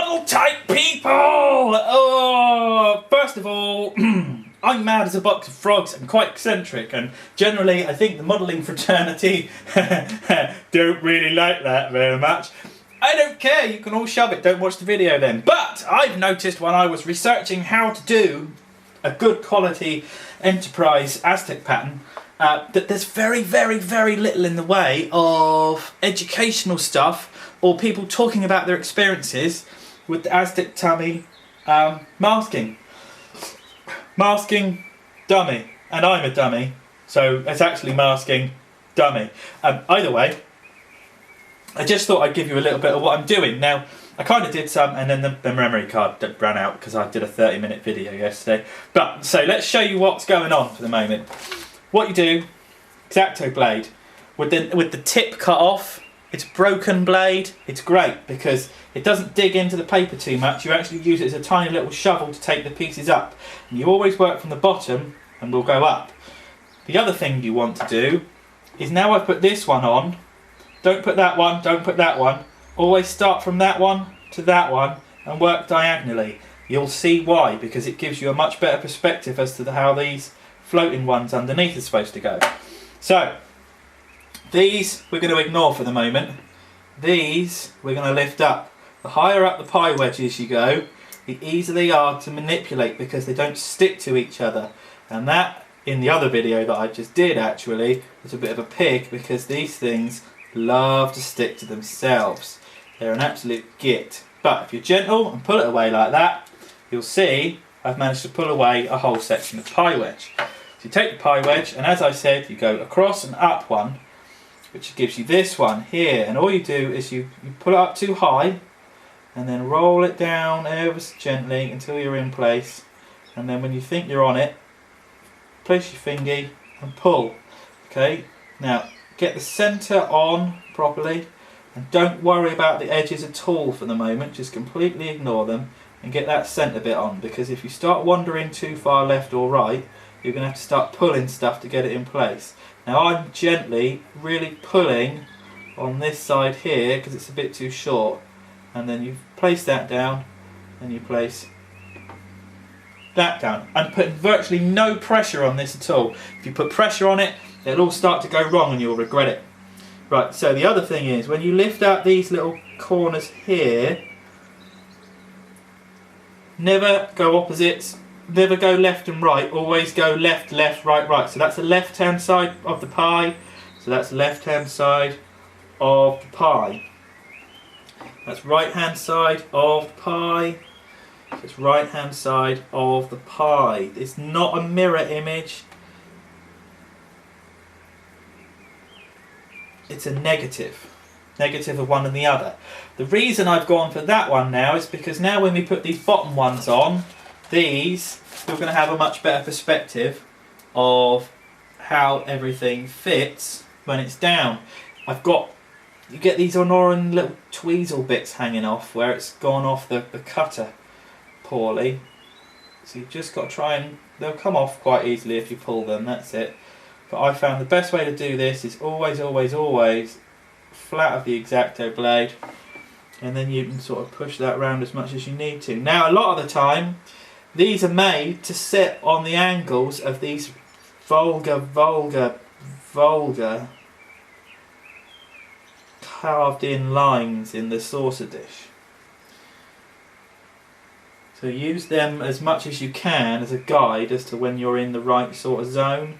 model type people! Oh, first of all, I'm mad as a box of frogs and quite eccentric, and generally I think the modelling fraternity don't really like that very much. I don't care, you can all shove it, don't watch the video then. But I've noticed when I was researching how to do a good quality enterprise Aztek pattern that there's very, very, very little in the way of educational stuff or people talking about their experiences with the Aztek dummy masking. Masking dummy, and I'm a dummy, so it's actually masking dummy. Either way, I just thought I'd give you a little bit of what I'm doing. Now, I kind of did some, and then the memory card ran out because I did a 30-minute video yesterday. But, so let's show you what's going on for the moment. What you do, X-Acto blade, with the tip cut off, it's a broken blade, it's great because it doesn't dig into the paper too much. You actually use it as a tiny little shovel to take the pieces up. And you always work from the bottom and we'll go up. The other thing you want to do is, now I've put this one on, don't put that one, don't put that one. Always start from that one to that one and work diagonally. You'll see why, because it gives you a much better perspective as to how these floating ones underneath are supposed to go. So, these we're going to ignore for the moment. These we're going to lift up. The higher up the pie wedges you go, the easier they are to manipulate because they don't stick to each other. And that, in the other video that I just did actually, was a bit of a pig because these things love to stick to themselves. They're an absolute git. But if you're gentle and pull it away like that, you'll see I've managed to pull away a whole section of pie wedge. So you take the pie wedge, and as I said, you go across and up one, which gives you this one here, and all you do is you pull it up too high and then roll it down ever so gently until you're in place, and then when you think you're on it, place your fingy and pull. Okay, now get the centre on properly and don't worry about the edges at all for the moment, just completely ignore them and get that centre bit on, because if you start wandering too far left or right, you're going to have to start pulling stuff to get it in place. Now I'm gently really pulling on this side here because it's a bit too short, and then you place that down and you place that down. I'm putting virtually no pressure on this at all. If you put pressure on it, it'll all start to go wrong and you'll regret it. Right, so the other thing is, when you lift out these little corners here, never go opposites. Never go left and right, always go left, left, right, right. So that's the left hand side of the pie. So that's left hand side of the pie. That's right hand side of the pie. So it's right hand side of the pie. It's not a mirror image. It's a negative. Negative of one and the other. The reason I've gone for that one now is because now when we put these bottom ones on, these, you're going to have a much better perspective of how everything fits when it's down. You get these annoying little tweezle bits hanging off where it's gone off the cutter poorly. So you've just got to try and, they'll come off quite easily if you pull them, that's it. But I found the best way to do this is always, always, always flat of the X-Acto blade, and then you can sort of push that around as much as you need to. Now a lot of the time, these are made to sit on the angles of these vulgar carved in lines in the saucer dish. So use them as much as you can as a guide as to when you're in the right sort of zone.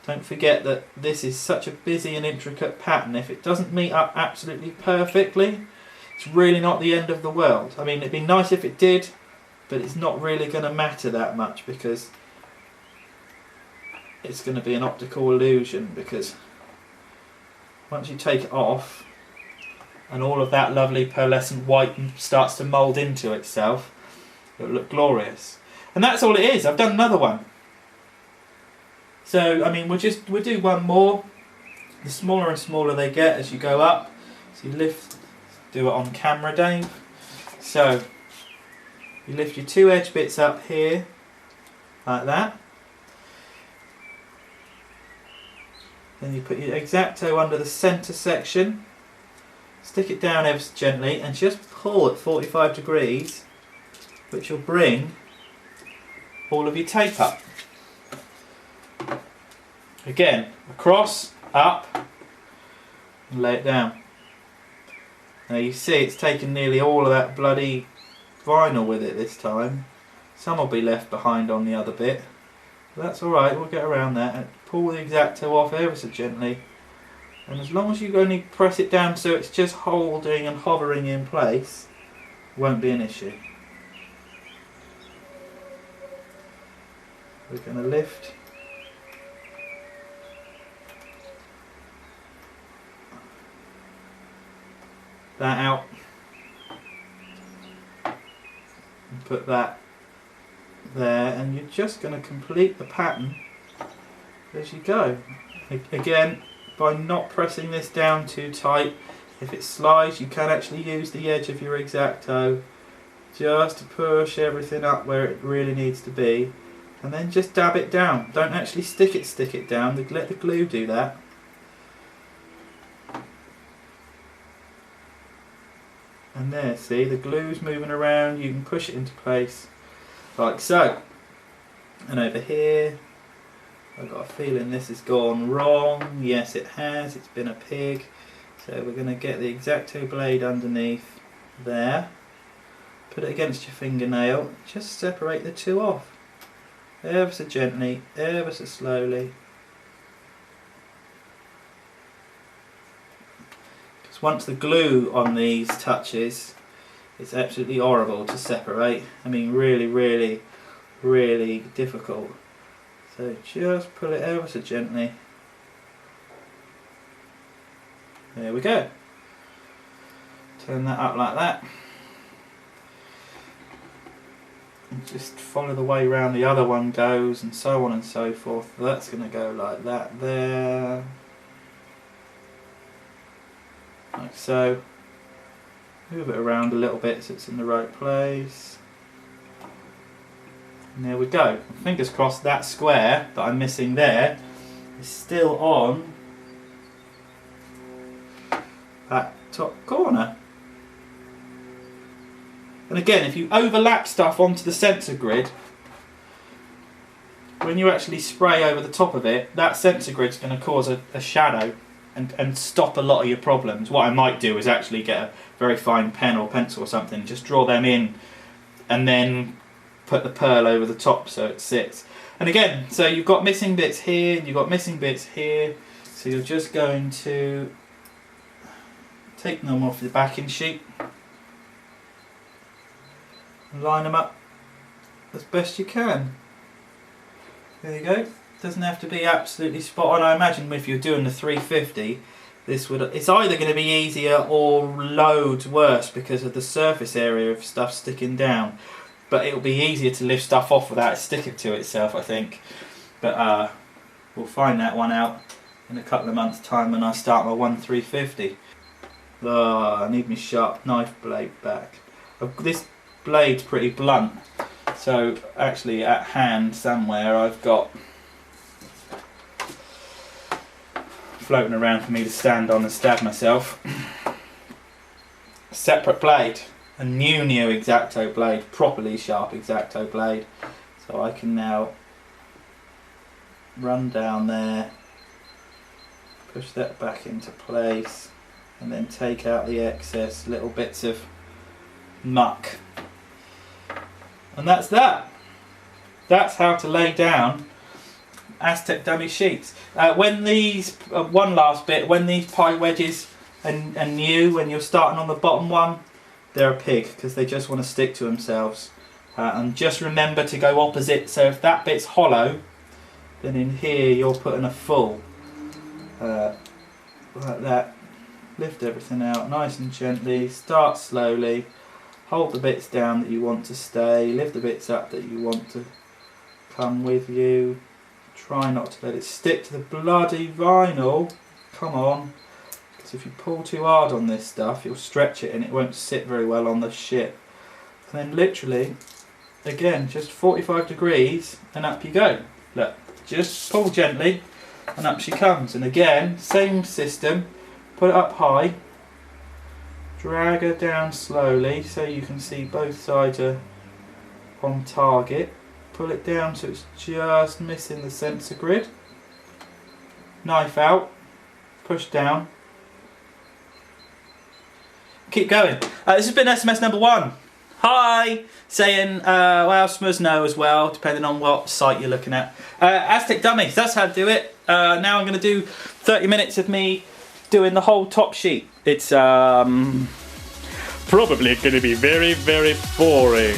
Don't forget that this is such a busy and intricate pattern. If it doesn't meet up absolutely perfectly, it's really not the end of the world. I mean, it'd be nice if it did, but it's not really going to matter that much because it's going to be an optical illusion, because once you take it off and all of that lovely pearlescent white starts to mould into itself, it'll look glorious. And that's all it is. I've done another one. So, I mean, we'll do one more. The smaller and smaller they get as you go up. So you do it on camera, Dave. So, you lift your two edge bits up here, like that. Then you put your X-Acto under the centre section. stick it down ever so gently and just pull at 45 degrees, which will bring all of your tape up. Again, across, up, and lay it down. Now you see it's taken nearly all of that bloody vinyl with it this time. Some will be left behind on the other bit. But that's alright, we'll get around that. And pull the X-Acto off ever so gently. And as long as you only press it down so it's just holding and hovering in place, it won't be an issue. We're going to lift that out and put that there, and you're just going to complete the pattern as you go. Again, by not pressing this down too tight, if it slides you can actually use the edge of your X-Acto just to push everything up where it really needs to be, and then just dab it down. Don't actually stick it down, let the glue do that. And there, see, the glue's moving around, you can push it into place like so. And over here, I've got a feeling this has gone wrong. Yes, it has, it's been a pig. So we're going to get the X-Acto blade underneath there, put it against your fingernail, just separate the two off. Ever so gently, ever so slowly. Once the glue on these touches, it's absolutely horrible to separate. I mean, really, really, really difficult. So just pull it ever so gently. There we go. Turn that up like that. And just follow the way round the other one goes, and so on and so forth. That's going to go like that there. Like so. Move it around a little bit so it's in the right place. And there we go. Fingers crossed that square that I'm missing there is still on that top corner. And again, if you overlap stuff onto the sensor grid, when you actually spray over the top of it, that sensor grid's going to cause a shadow and stop a lot of your problems. What I might do is actually get a very fine pen or pencil or something, just draw them in and then put the pearl over the top so it sits. And again, so you've got missing bits here, and you've got missing bits here, so you're just going to take them off the backing sheet and line them up as best you can. There you go. Doesn't have to be absolutely spot on. I imagine if you're doing the 350, it's either going to be easier or loads worse because of the surface area of stuff sticking down. But it'll be easier to lift stuff off without it sticking to itself, I think. But we'll find that one out in a couple of months' time when I start my 1350. I need my sharp knife blade back. This blade's pretty blunt, so actually at hand somewhere I've got floating around for me to stand on and stab myself. A separate blade, a new X-Acto blade, properly sharp X-Acto blade, so I can now run down there, push that back into place, and then take out the excess little bits of muck. And that's that. That's how to lay down Aztek dummy sheets. When these, one last bit, when these pie wedges are new, when you're starting on the bottom one, they're a pig because they just want to stick to themselves. And just remember to go opposite, so if that bit's hollow, then in here you're putting a full. Like that. Lift everything out nice and gently, start slowly, hold the bits down that you want to stay, lift the bits up that you want to come with you. Try not to let it stick to the bloody vinyl. Come on. Because if you pull too hard on this stuff, you'll stretch it and it won't sit very well on the ship. And then literally, again, just 45 degrees and up you go. Look, just pull gently and up she comes. And again, same system. Put it up high drag her down slowly so you can see both sides are on target. Pull it down so it's just missing the sensor grid. Knife out, push down. Keep going. This has been SMS number 1. Hi! Saying, well, smusno as well, depending on what site you're looking at. Aztek Dummies, that's how to do it. Now I'm going to do 30 minutes of me doing the whole top sheet. It's probably going to be very, very boring.